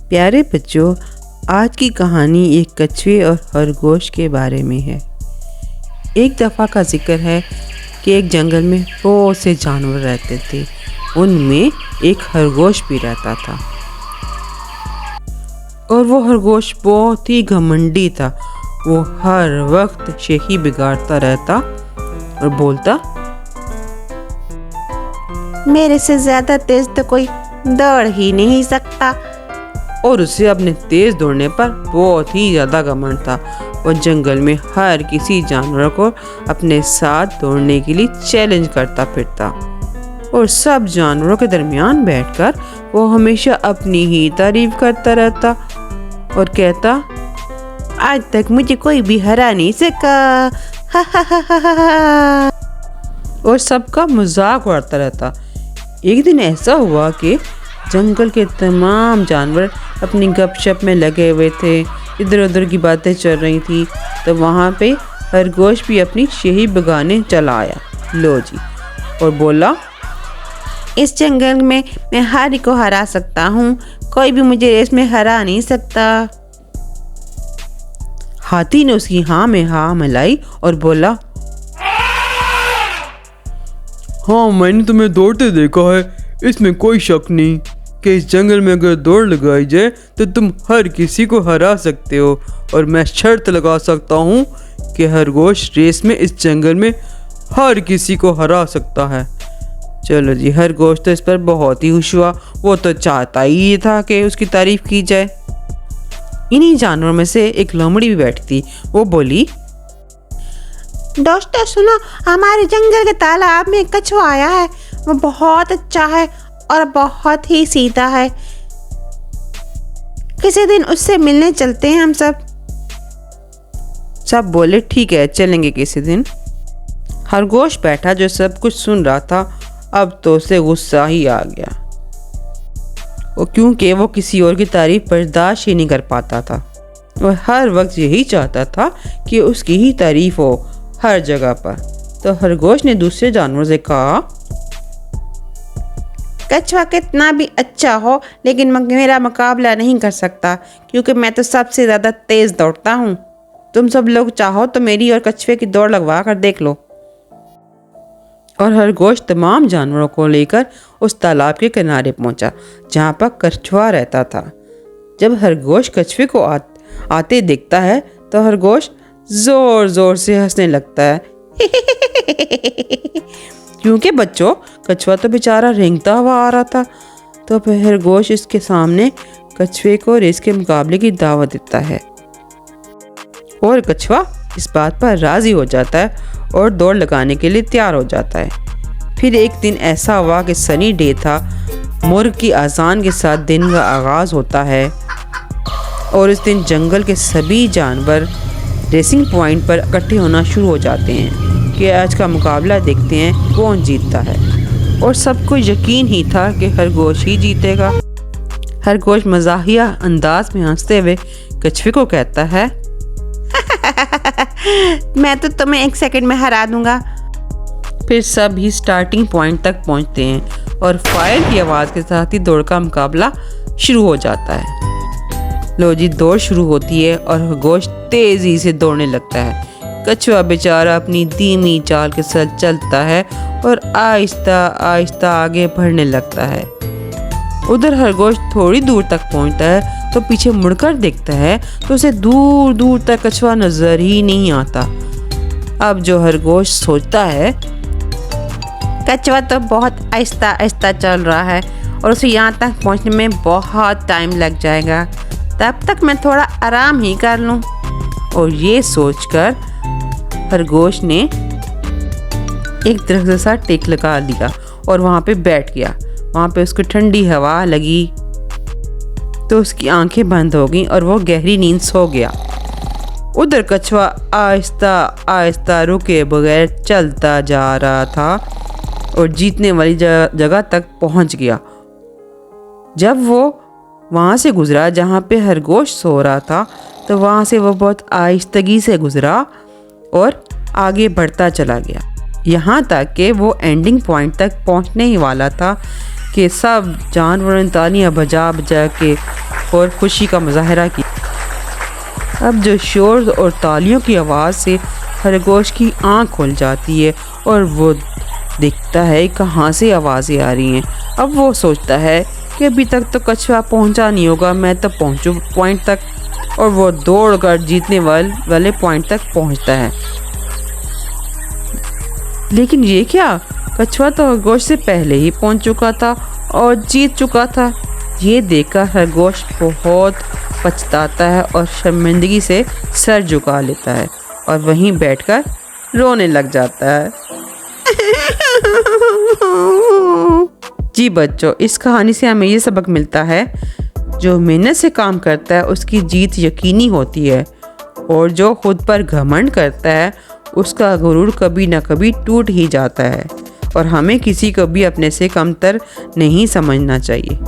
प्यारे बच्चों, आज की कहानी एक कछुए और खरगोश के बारे में है। एक दफ़ा का जिक्र है कि एक जंगल में बहुत से जानवर रहते थे। उनमें एक खरगोश भी रहता था और वो खरगोश बहुत ही घमंडी था। वो हर वक्त शेखी बिगाड़ता रहता और बोलता, मेरे से ज्यादा तेज तो कोई दौड़ ही नहीं सकता। और उसे अपने तेज दौड़ने पर बहुत ही ज़्यादा घमंड था। वो जंगल में हर किसी जानवर को अपने साथ दौड़ने के लिए चैलेंज करता फिरता और सब जानवरों के दरमियान बैठकर वो हमेशा अपनी ही तारीफ करता रहता और कहता, आज तक मुझे कोई भी हरा नहीं सका। हा हा हा हा हा। और सबका मजाक उड़ाता रहता। एक दिन ऐसा हुआ कि जंगल के तमाम जानवर अपनी गपशप में लगे हुए थे। इधर उधर की बातें चल रही थी तो वहाँ पे खरगोश भी अपनी शही बगाने चला आया। लो जी, और बोला, इस जंगल में मैं हारी को हरा सकता हूँ, कोई भी मुझे रेस में हरा नहीं सकता। हाथी ने उसकी हाँ में हाँ मिलाई और बोला, हाँ, मैंने तुम्हें दौड़ते देखा है। इसमें कोई शक नहीं कि इस जंगल में अगर दौड़ लगाई जाए तो तुम हर किसी को हरा सकते हो। और मैं शर्त लगा सकता हूँ कि खरगोश रेस में इस जंगल में हर किसी को हरा सकता है। चलो जी, खरगोश तो इस पर बहुत ही खुश हुआ। वो तो चाहता ही ये था कि उसकी तारीफ की जाए। इन्हीं जानवरों में से एक लोमड़ी भी बैठी थी। वो बोली, दोस्तों सुनो, हमारे जंगल के तालाब में एक कछुआ आया है। वो बहुत अच्छा है और बहुत ही सीधा है। किसी दिन उससे मिलने चलते हैं हम सब। सब बोले, ठीक है, चलेंगे किसी दिन। खरगोश बैठा जो सब कुछ सुन रहा था, अब तो उसे गुस्सा ही आ गया और क्योंकि वो किसी और की तारीफ बर्दाश्त ही नहीं कर पाता था। वह हर वक्त यही चाहता था कि उसकी ही तारीफ हो हर जगह पर। तो खरगोश ने दूसरे जानवरों से कहा, कछुआ कितना भी अच्छा हो लेकिन मेरा मुकाबला नहीं कर सकता, क्योंकि मैं तो सबसे ज़्यादा तेज़ दौड़ता हूँ। तुम सब लोग चाहो तो मेरी और कछुए की दौड़ लगवा कर देख लो। और खरगोश तमाम जानवरों को लेकर उस तालाब के किनारे पहुंचा जहां पर कछुआ रहता था। जब खरगोश कछुए को आते देखता है तो खरगोश जोर जोर से हंसने लगता है क्योंकि बच्चों, कछुआ तो बेचारा रेंगता हुआ आ रहा था। तो फिर खरगोश इसके सामने कछुए को रेस के मुकाबले की दावत देता है और कछुआ इस बात पर राजी हो जाता है और दौड़ लगाने के लिए तैयार हो जाता है। फिर एक दिन ऐसा हुआ कि सनी डे था। मुर्ग की अजान के साथ दिन का आगाज़ होता है और इस दिन जंगल के सभी जानवर रेसिंग पॉइंट पर इकट्ठे होना शुरू हो जाते हैं कि आज का मुकाबला देखते हैं कौन जीतता है। और सबको यकीन ही था कि खरगोश ही जीतेगा। खरगोश मज़ाहिया अंदाज में हंसते हुए कछुए को कहता है, मैं तो तुम्हें 1 सेकंड में हरा दूंगा। फिर सब ही स्टार्टिंग पॉइंट तक पहुंचते हैं और फायर की आवाज़ के साथ ही दौड़ का मुकाबला शुरू हो जाता है। लो जी, दौड़ शुरू होती है और खरगोश तेज़ी से दौड़ने लगता है। कछुआ बेचारा अपनी धीमी चाल के साथ चलता है और आहिस्ता आहिस्ता आगे बढ़ने लगता है। उधर खरगोश थोड़ी दूर तक पहुंचता है तो पीछे मुड़कर देखता है तो उसे दूर दूर तक कछुआ नजर ही नहीं आता। अब जो खरगोश सोचता है, कछुआ तो बहुत आहिस्ता आहिस्ता चल रहा है और उसे यहाँ तक पहुँचने में बहुत टाइम लग जाएगा, तब तक मैं थोड़ा आराम ही कर लूँ। और ये सोचकर खरगोश ने एक दरख्त सा टेक लगा लिया और वहाँ पे बैठ गया। वहाँ पे उसको ठंडी हवा लगी तो उसकी आंखें बंद हो गईं और वो गहरी नींद सो गया। उधर कछुआ आहिस्ता आहिस्ता रुके बगैर चलता जा रहा था और जीतने वाली जगह तक पहुँच गया। जब वो वहाँ से गुजरा जहाँ पे खरगोश सो रहा था तो वहाँ से वो बहुत आहिस्तगी से गुजरा और आगे बढ़ता चला गया, यहाँ तक कि वो एंडिंग पॉइंट तक पहुँचने ही वाला था कि सब जानवर तालियां बजा बजा के और खुशी का मुजाहरा किया। अब जो शोर और तालियों की आवाज़ से खरगोश की आंख खुल जाती है और वो देखता है कहाँ से आवाज़ें आ रही हैं। अब वो सोचता है कि अभी तक तो कछुआ पहुँचा नहीं होगा, मैं तो पहुँचूँ पॉइंट तक, और वो दौड़कर जीतने वाले पॉइंट तक पहुँचता है। लेकिन ये क्या, कछुआ तो खरगोश से पहले ही पहुँच चुका था और जीत चुका था। ये देखकर खरगोश बहुत पछताता है और शर्मिंदगी से सर झुका लेता है और वहीं बैठकर रोने लग जाता है। जी बच्चों, इस कहानी से हमें ये सबक मिलता है, जो मेहनत से काम करता है उसकी जीत यकीनी होती है, और जो खुद पर घमंड करता है उसका गुरूर कभी ना कभी टूट ही जाता है, और हमें किसी को भी अपने से कमतर नहीं समझना चाहिए।